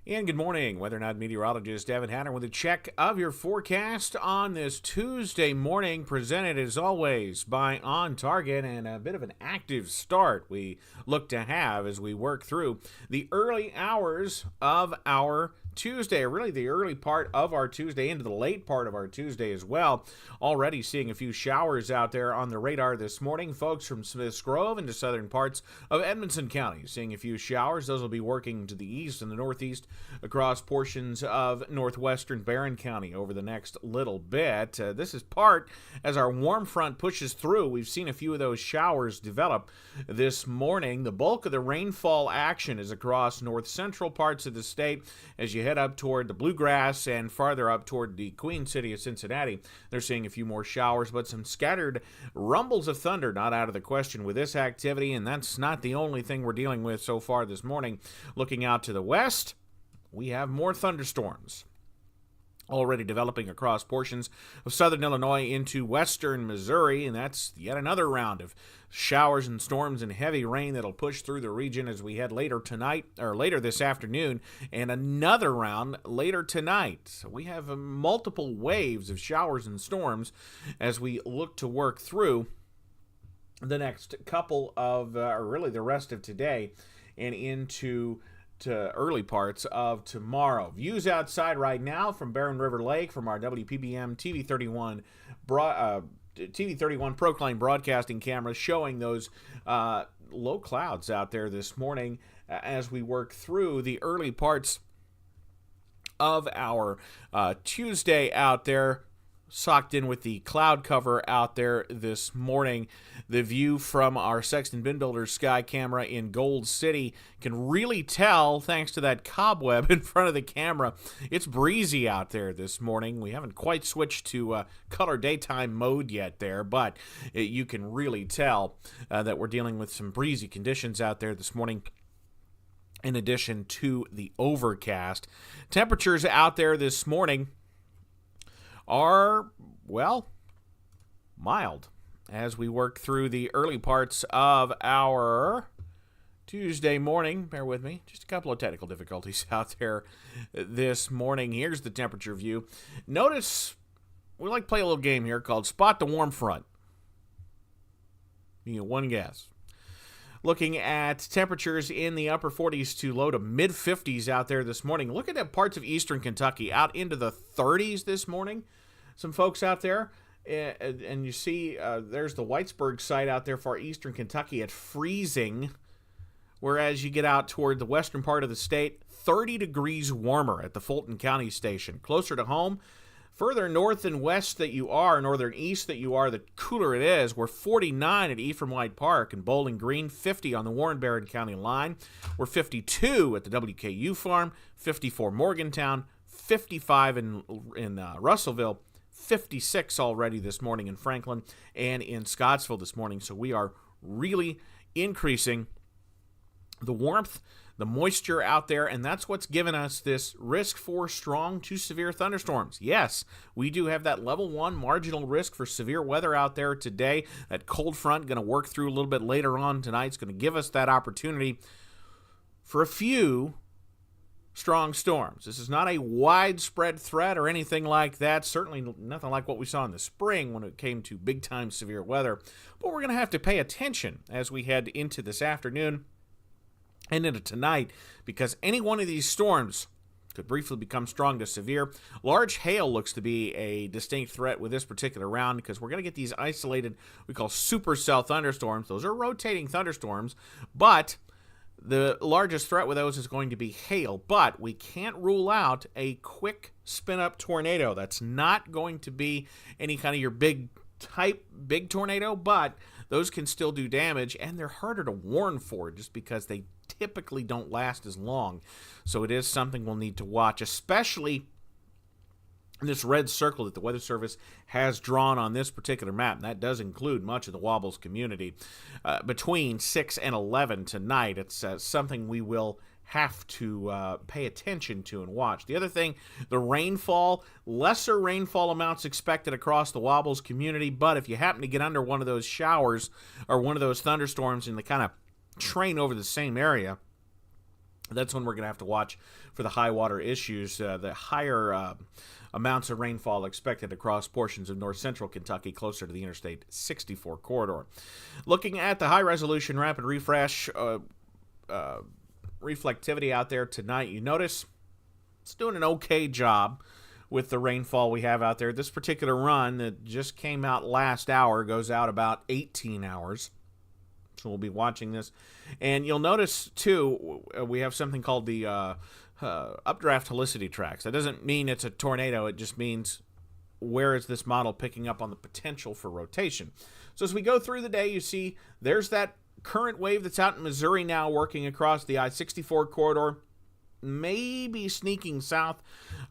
And good morning, Weather Nut meteorologist Evan Hatter with a check of your forecast on this Tuesday morning, presented as always by On Target, and a bit of an active start we look to have as we work through the early hours of our Tuesday, really the early part of our Tuesday into the late part of our Tuesday as well. Already seeing a few showers out there on the radar this morning. Folks from Smiths Grove into southern parts of Edmonson County seeing a few showers. Those will be working to the east and the northeast across portions of northwestern Barron County over the next little bit. This is part as our warm front pushes through. We've seen a few of those showers develop this morning. The bulk of the rainfall action is across north central parts of the state as you head up toward the Bluegrass and farther up toward the Queen City of Cincinnati. They're seeing a few more showers, but some scattered rumbles of thunder not out of the question with this activity, and that's not the only thing we're dealing with so far this morning. Looking out to the west, we have more thunderstorms already developing across portions of southern Illinois into western Missouri, and that's yet another round of showers and storms and heavy rain that'll push through the region as we head later tonight, or later this afternoon, and another round later tonight. So we have multiple waves of showers and storms as we look to work through the next couple of, or really the rest of today and into to early parts of tomorrow. Views outside right now from Barron River Lake from our WPBM TV31 TV31 Proclaim broadcasting cameras showing those low clouds out there this morning as we work through the early parts of our Tuesday out there. Socked in with the cloud cover out there this morning. The view from our Sexton Bin Builders sky camera in Gold City can really tell, thanks to that cobweb in front of the camera. It's breezy out there this morning. We haven't quite switched to color daytime mode yet there, but you can really tell that we're dealing with some breezy conditions out there this morning, in addition to the overcast. Temperatures out there this morning are, well, mild as we work through the early parts of our Tuesday morning. Bear with me, just a couple of technical difficulties out there this morning. Here's the temperature view. Notice we like to play a little game here called Spot the Warm Front. You get one guess. Looking at temperatures in the upper 40s to low to mid 50s out there this morning. Look at parts of eastern Kentucky out into the 30s this morning. Some folks out there, and you see there's the Whitesburg site out there for eastern Kentucky at freezing, whereas you get out toward the western part of the state, 30 degrees warmer at the Fulton County station. Closer to home, further north and west that you are, northern east that you are, the cooler it is. We're 49 at Ephraim White Park and Bowling Green, 50 on the Warren-Barron County line. We're 52 at the WKU farm, 54 Morgantown, 55 in Russellville, 56 already this morning in Franklin and in Scottsville this morning. So we are really increasing the warmth, the moisture out there, and that's what's given us this risk for strong to severe thunderstorms. Yes, we do have that level 1 marginal risk for severe weather out there today. That cold front going to work through a little bit later on tonight. It's going to give us that opportunity for a few strong storms. This is not a widespread threat or anything like that. Certainly nothing like what we saw in the spring when it came to big-time severe weather. But we're going to have to pay attention as we head into this afternoon and into tonight, because any one of these storms could briefly become strong to severe. Large hail looks to be a distinct threat with this particular round, because we're going to get these isolated, we call supercell thunderstorms. Those are rotating thunderstorms, but the largest threat with those is going to be hail, but we can't rule out a quick spin-up tornado. That's not going to be any kind of your big tornado, but those can still do damage, and they're harder to warn for just because they typically don't last as long. So it is something we'll need to watch, especially this red circle that the Weather Service has drawn on this particular map, and that does include much of the Wobbles community, between 6 and 11 tonight. It's something we will have to pay attention to and watch. The other thing, the rainfall, lesser rainfall amounts expected across the Wobbles community, but if you happen to get under one of those showers or one of those thunderstorms and they kind of train over the same area, That's when we're going to have to watch for the high water issues, the higher amounts of rainfall expected across portions of north central Kentucky closer to the Interstate 64 corridor. Looking at the high-resolution rapid refresh reflectivity out there tonight, you notice it's doing an okay job with the rainfall we have out there. This particular run that just came out last hour goes out about 18 hours. So we'll be watching this. And you'll notice, too, we have something called the updraft helicity tracks. That doesn't mean it's a tornado. It just means where is this model picking up on the potential for rotation. So as we go through the day, you see there's that current wave that's out in Missouri now working across the I-64 corridor, maybe sneaking south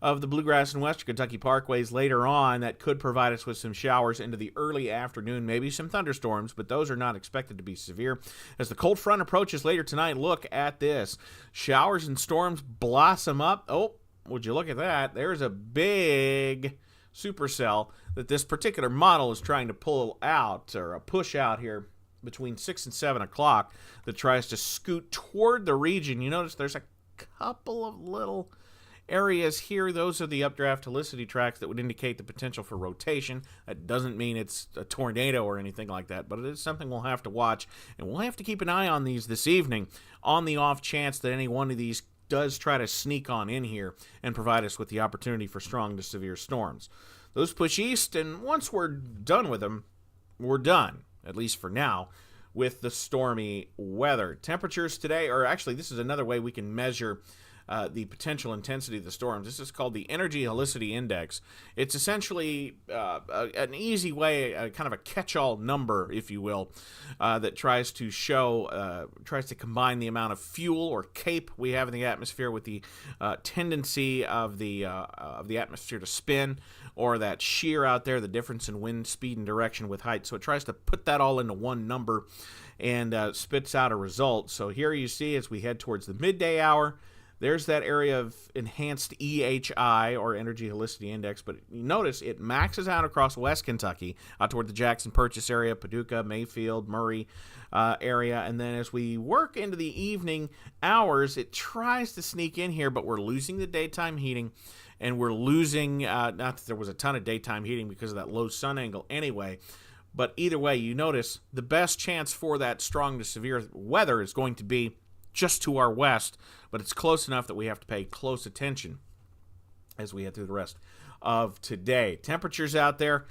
of the Bluegrass and Western Kentucky parkways later on. That could provide us with some showers into the early afternoon, maybe some thunderstorms, but those are not expected to be severe. As the cold front approaches later tonight, look at this. Showers and storms blossom up. Oh, would you look at that? There's a big supercell that this particular model is trying to pull out, or push out here between 6 and 7 o'clock, that tries to scoot toward the region. You notice there's a couple of little areas here. Those are the updraft helicity tracks that would indicate the potential for rotation. That doesn't mean it's a tornado or anything like that, but it is something we'll have to watch, and we'll have to keep an eye on these this evening on the off chance that any one of these does try to sneak on in here and provide us with the opportunity for strong to severe storms. Those push east, and once we're done with them, we're done, at least for now, with the stormy weather. Temperatures today, or actually this is another way we can measure the potential intensity of the storms. This is called the Energy Helicity Index. It's essentially an easy way, kind of a catch-all number, if you will, that tries to show, tries to combine the amount of fuel or CAPE we have in the atmosphere with the tendency of the atmosphere to spin, or that shear out there, the difference in wind speed and direction with height. So it tries to put that all into one number and spits out a result. So here you see, as we head towards the midday hour, there's that area of enhanced EHI, or Energy Helicity Index, but you notice it maxes out across West Kentucky, out toward the Jackson Purchase area, Paducah, Mayfield, Murray area, and then as we work into the evening hours, it tries to sneak in here, but we're losing the daytime heating, and we're losing, not that there was a ton of daytime heating because of that low sun angle anyway, but either way, you notice the best chance for that strong to severe weather is going to be just to our west, but it's close enough that we have to pay close attention as we head through the rest of today. Temperatures out there,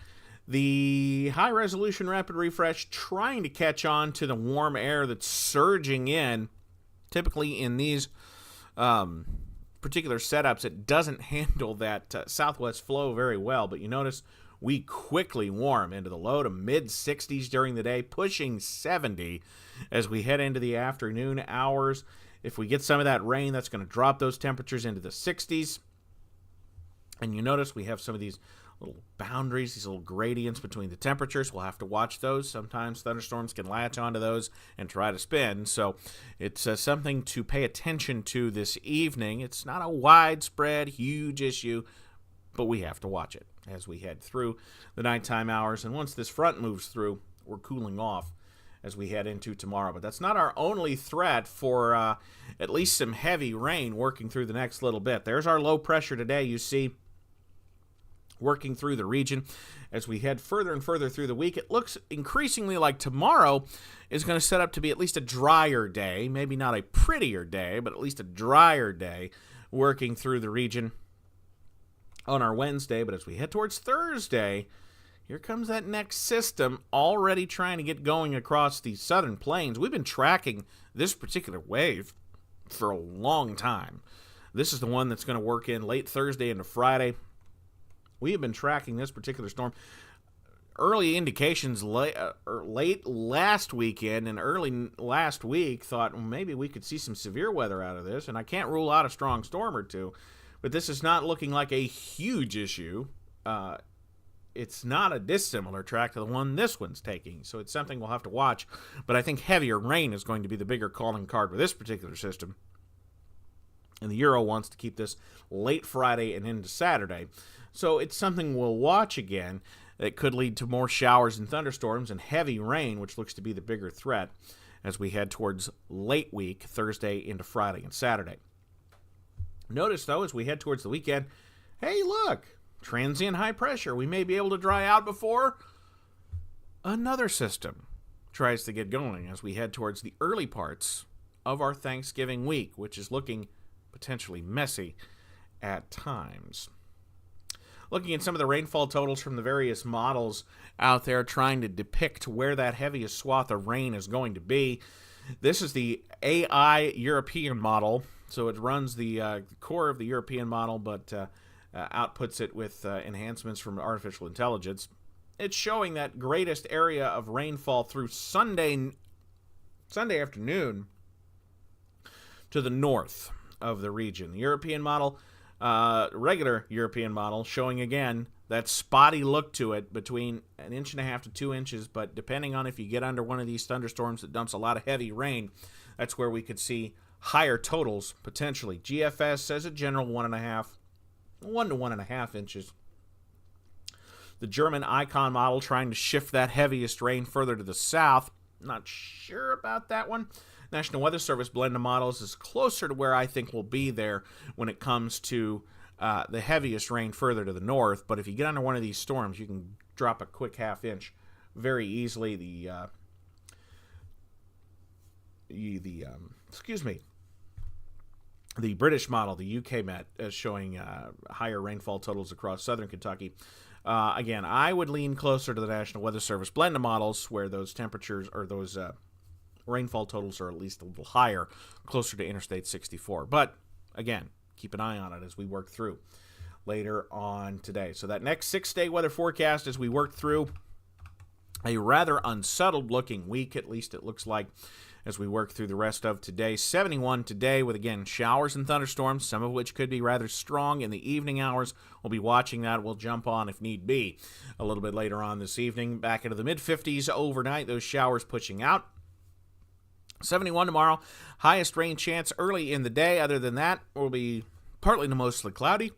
the high-resolution rapid refresh trying to catch on to the warm air that's surging in. Typically in these particular setups, it doesn't handle that southwest flow very well, but you notice we quickly warm into the low to mid-60s during the day, pushing 70 as we head into the afternoon hours. If we get some of that rain, that's going to drop those temperatures into the 60s. And you notice we have some of these little boundaries, these little gradients between the temperatures. We'll have to watch those. Sometimes thunderstorms can latch onto those and try to spin. So it's something to pay attention to this evening. It's not a widespread, huge issue, but we have to watch it as we head through the nighttime hours. And once this front moves through, we're cooling off as we head into tomorrow. But that's not our only threat for at least some heavy rain working through the next little bit. There's our low pressure today, you see, working through the region. As we head further and further through the week, it looks increasingly like tomorrow is going to set up to be at least a drier day. Maybe not a prettier day, but at least a drier day working through the region on our Wednesday. But as we head towards Thursday, here comes that next system already trying to get going across the southern plains. We've been tracking this particular wave for a long time. This is the one that's going to work in late Thursday into Friday. We have been tracking this particular storm. Early indications late last weekend and early last week thought, well, maybe we could see some severe weather out of this, and I can't rule out a strong storm or two, but this is not looking like a huge issue. It's not a dissimilar track to the one this one's taking, so it's something we'll have to watch. But I think heavier rain is going to be the bigger calling card with this particular system. And the Euro wants to keep this late Friday and into Saturday. So it's something we'll watch again. That could lead to more showers and thunderstorms and heavy rain, which looks to be the bigger threat as we head towards late week, Thursday into Friday and Saturday. Notice, though, as we head towards the weekend, hey, look, transient high pressure. We may be able to dry out before another system tries to get going as we head towards the early parts of our Thanksgiving week, which is looking potentially messy at times. Looking at some of the rainfall totals from the various models out there trying to depict where that heaviest swath of rain is going to be. This is the AI European model, so it runs the core of the European model, but outputs it with enhancements from artificial intelligence. It's showing that greatest area of rainfall through Sunday afternoon to the north of the region. The European model, regular European model, showing again that spotty look to it between 1.5 inches to 2 inches, but depending on if you get under one of these thunderstorms that dumps a lot of heavy rain, that's where we could see higher totals potentially. GFS says a general 1 to 1.5 inches. The German Icon model trying to shift that heaviest rain further to the south. Not sure about that one. National Weather Service blend of models is closer to where I think we'll be there when it comes to the heaviest rain further to the north. But if you get under one of these storms, you can drop a quick half inch very easily. The British model, the UK Met, is showing higher rainfall totals across southern Kentucky. Again, I would lean closer to the National Weather Service blend of models where those temperatures or those rainfall totals are at least a little higher, closer to Interstate 64. But, again, keep an eye on it as we work through later on today. So that next 6-day weather forecast as we work through a rather unsettled-looking week, at least it looks like, as we work through the rest of today. 71 today with, again, showers and thunderstorms, some of which could be rather strong in the evening hours. We'll be watching that. We'll jump on, if need be, a little bit later on this evening. Back into the mid-50s overnight, those showers pushing out. 71 tomorrow. Highest rain chance early in the day. Other than that, will be partly to mostly cloudy.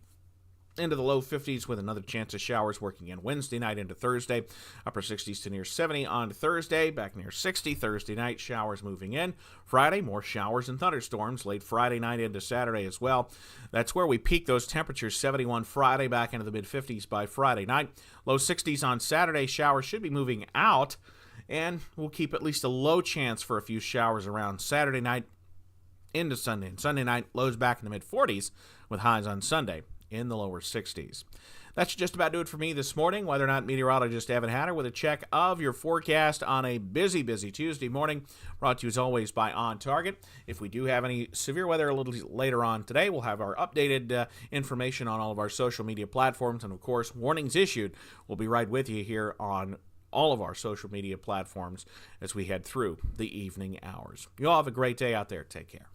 Into the low 50s with another chance of showers working in Wednesday night into Thursday. Upper 60s to near 70 on Thursday. Back near 60 Thursday night. Showers moving in. Friday, more showers and thunderstorms. Late Friday night into Saturday as well. That's where we peak those temperatures. 71 Friday, back into the mid-50s by Friday night. Low 60s on Saturday. Showers should be moving out. And we'll keep at least a low chance for a few showers around Saturday night into Sunday. And Sunday night, lows back in the mid-40s with highs on Sunday in the lower 60s. That should just about do it for me this morning. Whether or not meteorologist Evan Hatter with a check of your forecast on a busy Tuesday morning, brought to you as always by On Target. If we do have any severe weather a little later on today, we'll have our updated information on all of our social media platforms. And, of course, warnings issued. We'll be right with you here on all of our social media platforms as we head through the evening hours. You all have a great day out there. Take care.